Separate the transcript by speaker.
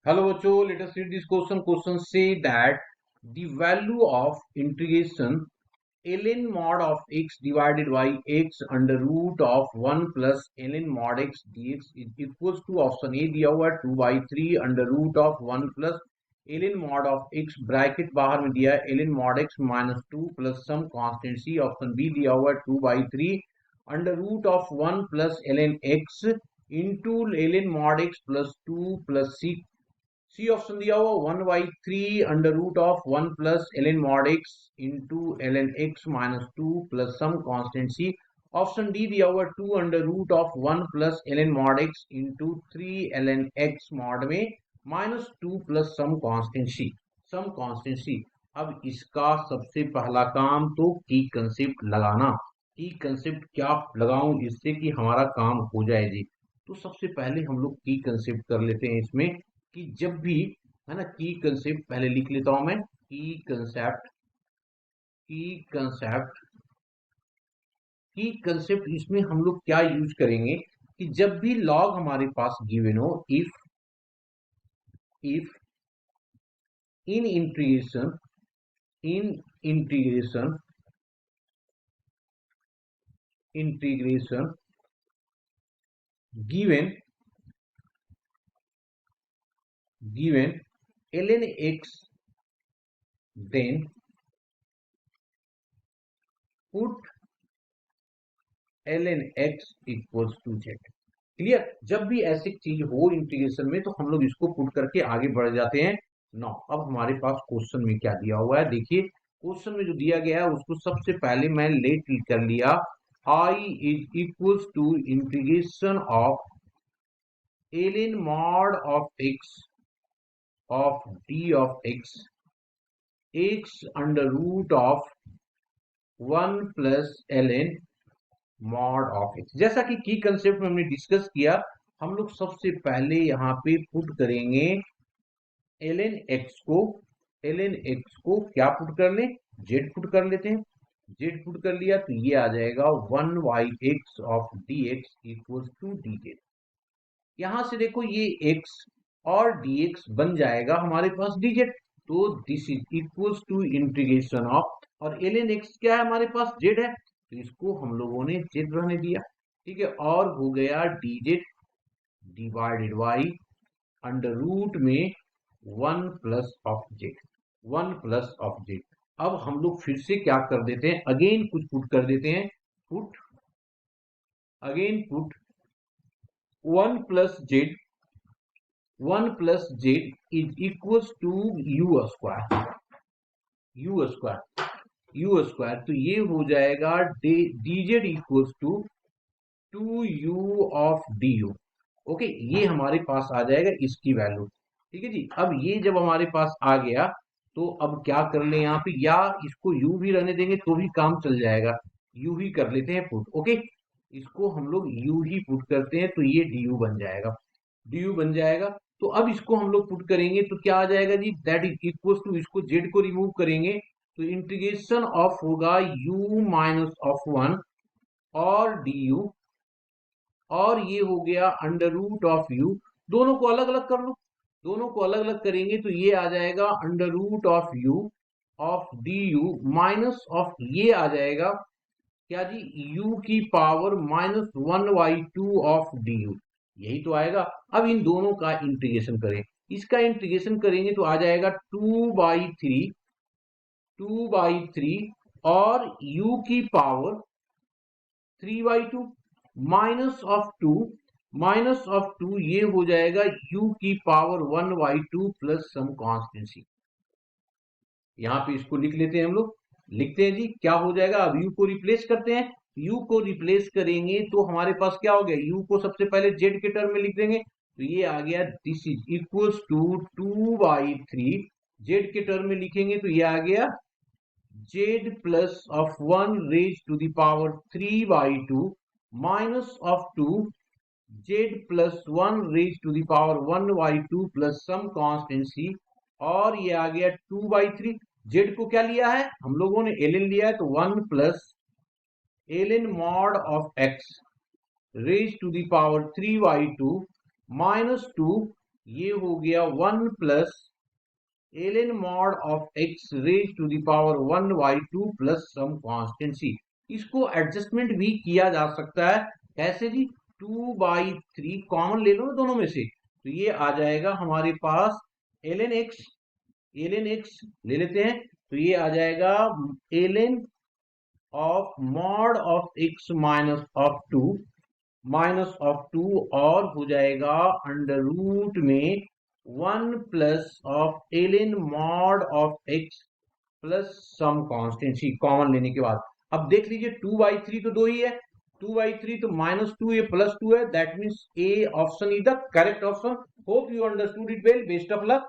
Speaker 1: Hello बच्चों, let us read this question. Question say that the value of integration ln mod of x divided by x under root of 1 plus ln mod x dx is equals to option A दिया हुआ है 2 by 3 under root of 1 plus ln mod of x bracket बाहर में दिया है ln mod x minus 2 plus some constant C. Option B दिया हुआ है 2 by 3 under root of 1 plus ln x into ln mod x plus 2 plus C. C option दिया हुआ 1/3 under root of 1 plus ln mod x into ln x minus 2 plus some constant C. Option D दिया हुआ 2 under root of 1 plus ln mod x into 3 ln x mod में minus 2 plus some constant C. Some constant C. अब इसका सबसे पहला काम तो की कंसेप्ट लगाना. की कंसेप्ट क्या लगाऊं इससे कि हमारा काम हो जाए जी. तो सबसे पहले हम लोग की कंसेप्ट कर लेते हैं इसमें कि जब भी है ना की कंसेप्ट पहले लिख लेता हूं मैं. की कंसेप्ट इसमें हम लोग क्या यूज करेंगे कि जब भी लॉग हमारे पास गिवन हो, if in integration given ln x, then put ln x equals to z. Clear. जब भी ऐसी चीज हो इंटीग्रेशन में तो हम लोग इसको पुट करके आगे बढ़ जाते हैं. नो, अब हमारे पास क्वेश्चन में क्या दिया हुआ है देखिए. क्वेश्चन में जो दिया गया है उसको सबसे पहले मैं लेट कर लिया. I is equals to integration of ln mod of x of d of x under root of 1 plus ln mod of x. जैसा कि की कंसेप्ट में हमने डिस्कस किया, हम लोग सबसे पहले यहाँ पे पुट करेंगे ln x को क्या पुट कर ले, z पुट कर लेते हैं. z पुट कर लिया तो ये आ जाएगा 1 by x of dx equals to dz. यहां से देखो ये x और dx बन जाएगा हमारे पास dz. तो this is equals to integration of, और ln x क्या है हमारे पास, z है, तो इसको हम लोगों ने z रहने दिया. ठीक है. और हो गया dz divided by under root में 1 plus of z. 1 plus of z. अब हम लोग फिर से क्या कर देते हैं, अगेन कुछ पुट कर देते हैं. Put 1 plus z is equals to u square. तो ये हो जाएगा dz equals to 2u of du. Okay, ये हमारे पास आ जाएगा इसकी वैल्यू. ठीक है जी. अब ये जब हमारे पास आ गया तो अब क्या कर ले यहाँ पे, या इसको u भी रहने देंगे तो भी काम चल जाएगा. u ही कर लेते हैं पुट. ओके, इसको हम लोग u ही पुट करते हैं तो ये du बन जाएगा. तो अब इसको हम लोग पुट करेंगे तो क्या आ जाएगा जी, दैट इज इक्वल टू, इसको z को रिमूव करेंगे तो इंटीग्रेशन ऑफ होगा u माइनस ऑफ 1 और du, और ये हो गया अंडर रूट ऑफ u. दोनों को अलग अलग कर लो. दोनों को अलग अलग करेंगे तो ये आ जाएगा under root of u of du minus of ये आ जाएगा क्या जी, u की पावर माइनस 1/2 ऑफ du. यही तो आएगा. अब इन दोनों का इंटीग्रेशन करें. इसका इंटीग्रेशन करेंगे तो आ जाएगा 2/3 और u की पावर 3/2 माइनस ऑफ 2 ये हो जाएगा u की पावर 1/2 प्लस सम कॉन्स्टेंसी. यहां पे इसको लिख लेते हैं हम लोग. लिखते हैं जी, क्या हो जाएगा, अब u को रिप्लेस करते हैं. u को रिप्लेस करेंगे तो हमारे पास क्या हो गया, u को सबसे पहले z के टर्म में लिख देंगे तो ये आ गया this is equals to 2/3. z के टर्म में लिखेंगे तो ये आ गया z plus of 1 raise to the power 3/2 minus of 2 z plus 1 raise to the power 1/2 plus some constancy, और ये आ गया 2/3. z को क्या लिया है हम लोगों ने, ln लिया है तो 1 plus ln mod of x raise to the power 3/2 minus 2 ये हो गया 1 plus ln mod of x raised to the power 1 by 2 plus some constant c। इसको एडजस्टमेंट भी किया जा सकता है। कैसे जी? 2/3 कॉमन ले लो ना दोनों में से, तो ये आ जाएगा हमारे पास ln x ले लेते हैं, तो ये आ जाएगा ln of mod of x minus of 2 और हो जाएगा अंडर रूट में 1 plus of ln mod of x plus some constant C common लेने के बाद। अब देख लीजिए 2/3 तो 2 ही है, 2/3 तो -2 ये +2 है, that means A option is the correct option. Hope you understood it well, best of luck.